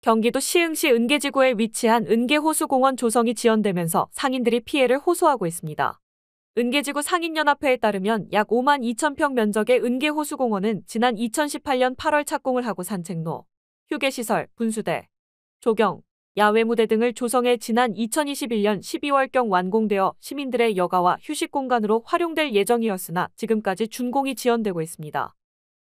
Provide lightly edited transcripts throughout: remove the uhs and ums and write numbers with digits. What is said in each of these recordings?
경기도 시흥시 은계지구에 위치한 은계호수공원 조성이 지연되면서 상인들이 피해를 호소하고 있습니다. 은계지구 상인연합회에 따르면 약 5만 2천 평 면적의 은계호수공원은 지난 2018년 8월 착공을 하고 산책로, 휴게시설, 분수대, 조경, 야외무대 등을 조성해 지난 2021년 12월경 완공되어 시민들의 여가와 휴식 공간으로 활용될 예정이었으나 지금까지 준공이 지연되고 있습니다.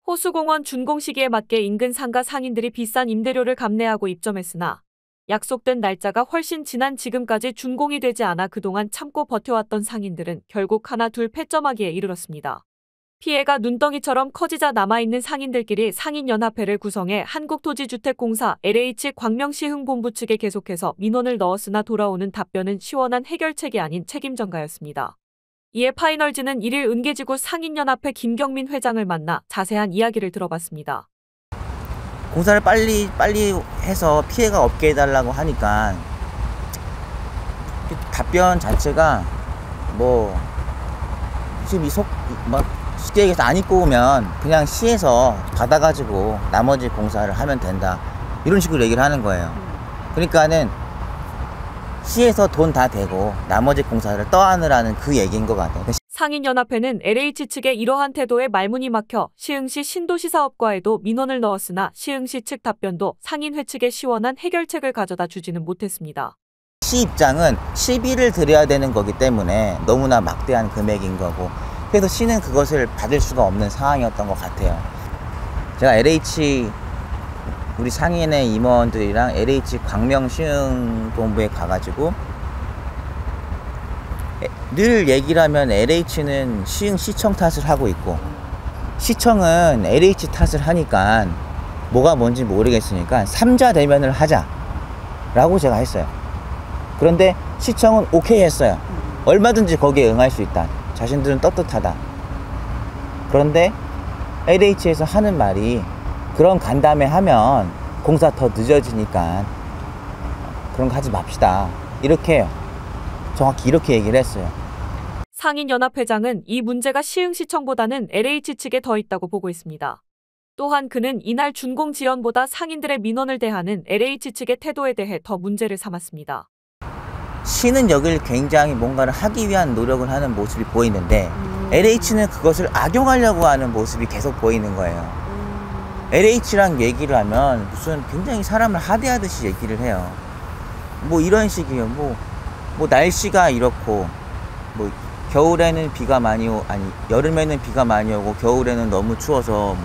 호수공원 준공 시기에 맞게 인근 상가 상인들이 비싼 임대료를 감내하고 입점했으나 약속된 날짜가 훨씬 지난 지금까지 준공이 되지 않아 그동안 참고 버텨왔던 상인들은 결국 하나 둘 패점하기에 이르렀습니다. 피해가 눈덩이처럼 커지자 남아있는 상인들끼리 상인연합회를 구성해 한국토지주택공사 LH 광명시흥본부 측에 계속해서 민원을 넣었으나 돌아오는 답변은 시원한 해결책이 아닌 책임전가였습니다. 이에 파이널즈는 1일 은계지구 상인연합회 김경민 회장을 만나 자세한 이야기를 들어봤습니다. 공사를 빨리 해서 피해가 없게 해달라고 하니까 답변 자체가 지금 쉽게 얘기해서 안 입고 오면 그냥 시에서 받아가지고 나머지 공사를 하면 된다 이런 식으로 얘기를 하는 거예요. 그러니까는 시에서 돈 다 대고 나머지 공사를 떠안으라는 그 얘기인 것 같아요. 상인연합회는 LH 측의 이러한 태도에 말문이 막혀 시흥시 신도시사업과에도 민원을 넣었으나 시흥시 측 답변도 상인회 측의 시원한 해결책을 가져다 주지는 못했습니다. 시 입장은 시비를 드려야 되는 거기 때문에 너무나 막대한 금액인 거고 그래서 시는 그것을 받을 수가 없는 상황이었던 것 같아요. 제가 LH 우리 상인의 임원들이랑 LH 광명시흥본부에 가가지고 늘 얘기를 하면 LH는 시흥시청 탓을 하고 있고 시청은 LH 탓을 하니까 뭐가 뭔지 모르겠으니까 3자 대면을 하자 라고 제가 했어요. 그런데 시청은 오케이 했어요. 얼마든지 거기에 응할 수 있다. 자신들은 떳떳하다. 그런데 LH에서 하는 말이 그런 간담회 하면 공사 더 늦어지니까 그런 거 하지 맙시다. 이렇게 정확히 이렇게 얘기를 했어요. 상인연합회장은 이 문제가 시흥시청보다는 LH 측에 더 있다고 보고 있습니다. 또한 그는 이날 준공 지연보다 상인들의 민원을 대하는 LH 측의 태도에 대해 더 문제를 삼았습니다. 시는 여길 굉장히 뭔가를 하기 위한 노력을 하는 모습이 보이는데 LH는 그것을 악용하려고 하는 모습이 계속 보이는 거예요. LH랑 얘기를 하면 무슨 굉장히 사람을 하대하듯이 얘기를 해요. 이런 식이에요. 날씨가 이렇고 겨울에는 비가 많이 여름에는 비가 많이 오고 겨울에는 너무 추워서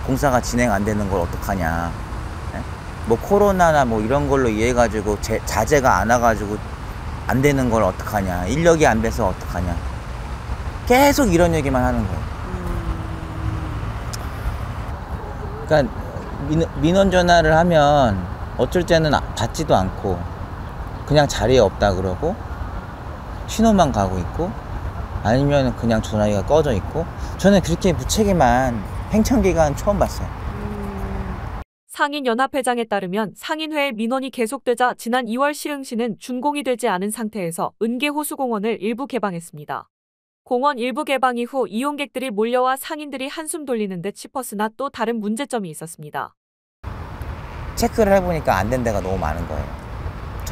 공사가 진행 안 되는 걸 어떡하냐. 코로나나 이런 걸로 이해해 가지고 자재가 안 와가지고 안 되는 걸 어떡하냐. 인력이 안 돼서 어떡하냐. 계속 이런 얘기만 하는 거예요. 그러니까 민원 전화를 하면 어쩔 때는 받지도 않고 그냥 자리에 없다 그러고 신호만 가고 있고 아니면 그냥 전화기가 꺼져 있고 저는 그렇게 무책임한 행정기관 처음 봤어요. 상인연합회장에 따르면 상인회의 민원이 계속되자 지난 2월 시흥시는 준공이 되지 않은 상태에서 은계호수공원을 일부 개방했습니다. 공원 일부 개방 이후 이용객들이 몰려와 상인들이 한숨 돌리는 듯 싶었으나 또 다른 문제점이 있었습니다. 체크를 해보니까 안 된 데가 너무 많은 거예요.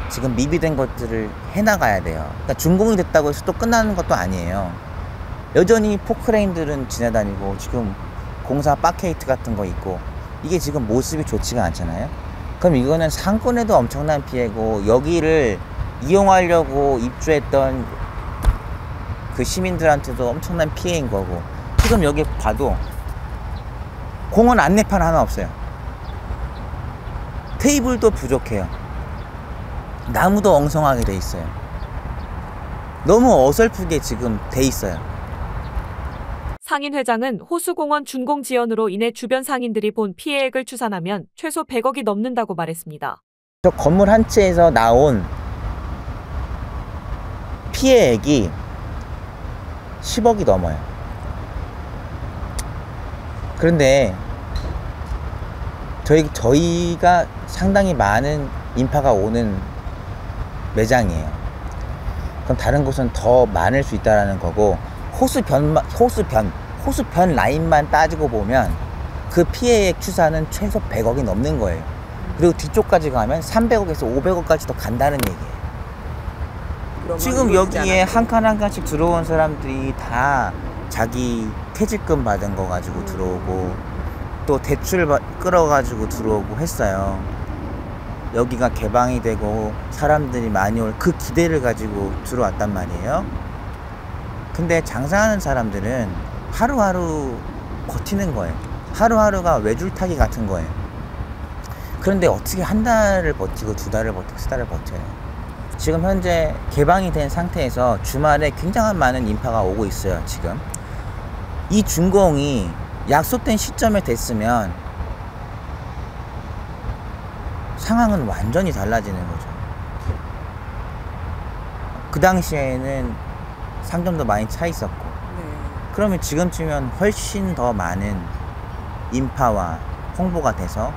지금 미비된 것들을 해나가야 돼요. 그러니까 준공이 됐다고 해서 또 끝나는 것도 아니에요. 여전히 포크레인들은 지나다니고 지금 공사 바케이트 같은 거 있고 이게 지금 모습이 좋지가 않잖아요. 그럼 이거는 상권에도 엄청난 피해고 여기를 이용하려고 입주했던 그 시민들한테도 엄청난 피해인 거고 지금 여기 봐도 공원 안내판 하나 없어요. 테이블도 부족해요. 나무도 엉성하게 돼 있어요. 너무 어설프게 지금 돼 있어요. 상인회장은 호수공원 준공 지연으로 인해 주변 상인들이 본 피해액을 추산하면 최소 100억이 넘는다고 말했습니다. 저 건물 한 채에서 나온 피해액이 10억이 넘어요. 그런데 저희가 상당히 많은 인파가 오는 매장이에요. 그럼 다른 곳은 더 많을 수 있다는 거고 호수변 라인만 따지고 보면 그 피해액 추산은 최소 100억이 넘는 거예요. 그리고 뒤쪽까지 가면 300억에서 500억까지도 간다는 얘기예요. 지금 여기에 한 칸 한 칸씩 들어온 사람들이 다 자기 퇴직금 받은 거 가지고 들어오고 또 대출 끌어가지고 들어오고 했어요. 여기가 개방이 되고 사람들이 많이 올 그 기대를 가지고 들어왔단 말이에요. 근데 장사하는 사람들은 하루하루 버티는 거예요. 하루하루가 외줄타기 같은 거예요. 그런데 어떻게 한 달을 버티고 두 달을 버티고 세 달을 버텨요. 지금 현재 개방이 된 상태에서 주말에 굉장한 많은 인파가 오고 있어요. 지금 이 준공이 약속된 시점에 됐으면 상황은 완전히 달라지는 거죠. 그 당시에는 상점도 많이 차 있었고 그러면 지금쯤이면 훨씬 더 많은 인파와 홍보가 돼서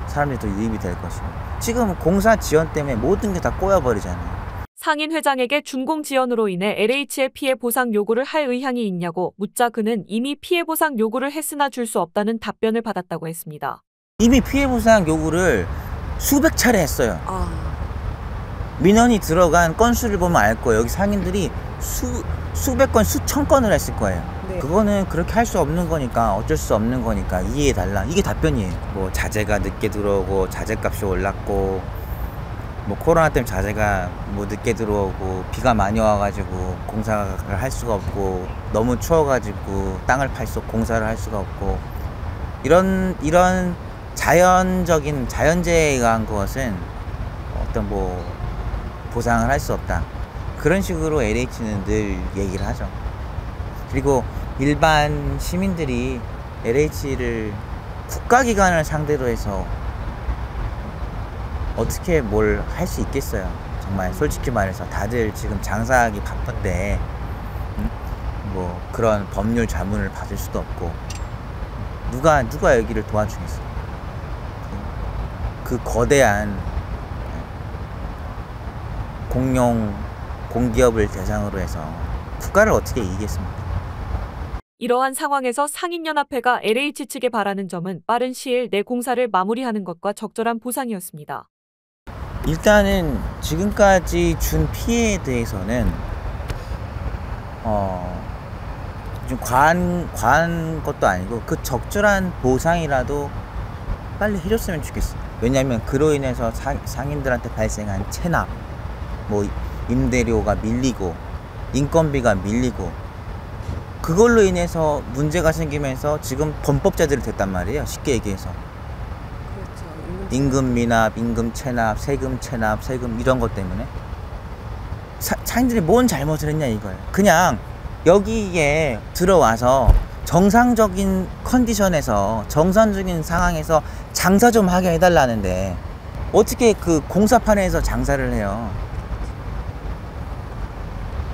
사람들이 더 유입이 될 것이고 지금 공사 지연 때문에 모든 게 다 꼬여버리잖아요. 상인 회장에게 준공 지연으로 인해 LH의 피해 보상 요구를 할 의향이 있냐고 묻자 그는 이미 피해 보상 요구를 했으나 줄 수 없다는 답변을 받았다고 했습니다. 이미 피해 보상 요구를 수백 차례 했어요. 민원이 들어간 건수를 보면 알 거예요. 여기 상인들이 수백 건, 수천 건을 했을 거예요. 네. 그거는 그렇게 할 수 없는 거니까 어쩔 수 없는 거니까 이해해달라. 이게 답변이에요. 뭐 자재가 늦게 들어오고 자재값이 올랐고 뭐 코로나 때문에 자재가 뭐 늦게 들어오고 비가 많이 와가지고 공사를 할 수가 없고 너무 추워가지고 땅을 공사를 할 수가 없고 이런 자연재해에 의한 것은 어떤 뭐 보상을 할 수 없다. 그런 식으로 LH는 늘 얘기를 하죠. 그리고 일반 시민들이 LH를 국가기관을 상대로 해서 어떻게 뭘 할 수 있겠어요. 정말 솔직히 말해서 다들 지금 장사하기 바쁜데 뭐 그런 법률 자문을 받을 수도 없고 누가 여기를 도와주겠어요. 그 거대한 공기업을 대상으로 해서 국가를 어떻게 이기겠습니까? 이러한 상황에서 상인연합회가 LH 측에 바라는 점은 빠른 시일 내 공사를 마무리하는 것과 적절한 보상이었습니다. 일단은 지금까지 준 피해에 대해서는 좀 과한 것도 아니고 그 적절한 보상이라도 빨리 해줬으면 좋겠어요. 왜냐하면 그로 인해서 상인들한테 발생한 체납, 뭐 임대료가 밀리고 인건비가 밀리고 그걸로 인해서 문제가 생기면서 지금 범법자들이 됐단 말이에요. 쉽게 얘기해서. 임금 미납, 임금 체납, 세금 이런 것 때문에 상인들이 뭔 잘못을 했냐 이거예요. 그냥 여기에 들어와서 정상적인 컨디션에서 정상적인 상황에서 장사 좀 하게 해달라는데 어떻게 그 공사판에서 장사를 해요.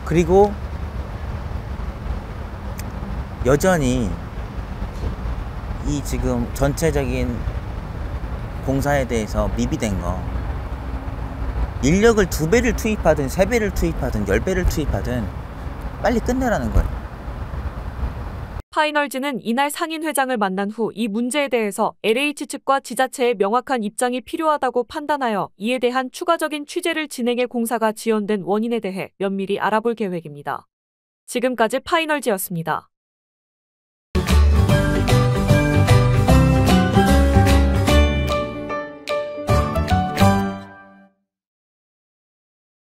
그리고 여전히 이 지금 전체적인 공사에 대해서 미비된 거 인력을 2배를 투입하든 3배를 투입하든 10배를 투입하든 빨리 끝내라는 거예요. 파이널즈는 이날 상인 회장을 만난 후 이 문제에 대해서 LH 측과 지자체의 명확한 입장이 필요하다고 판단하여 이에 대한 추가적인 취재를 진행해 공사가 지연된 원인에 대해 면밀히 알아볼 계획입니다. 지금까지 파이널즈였습니다.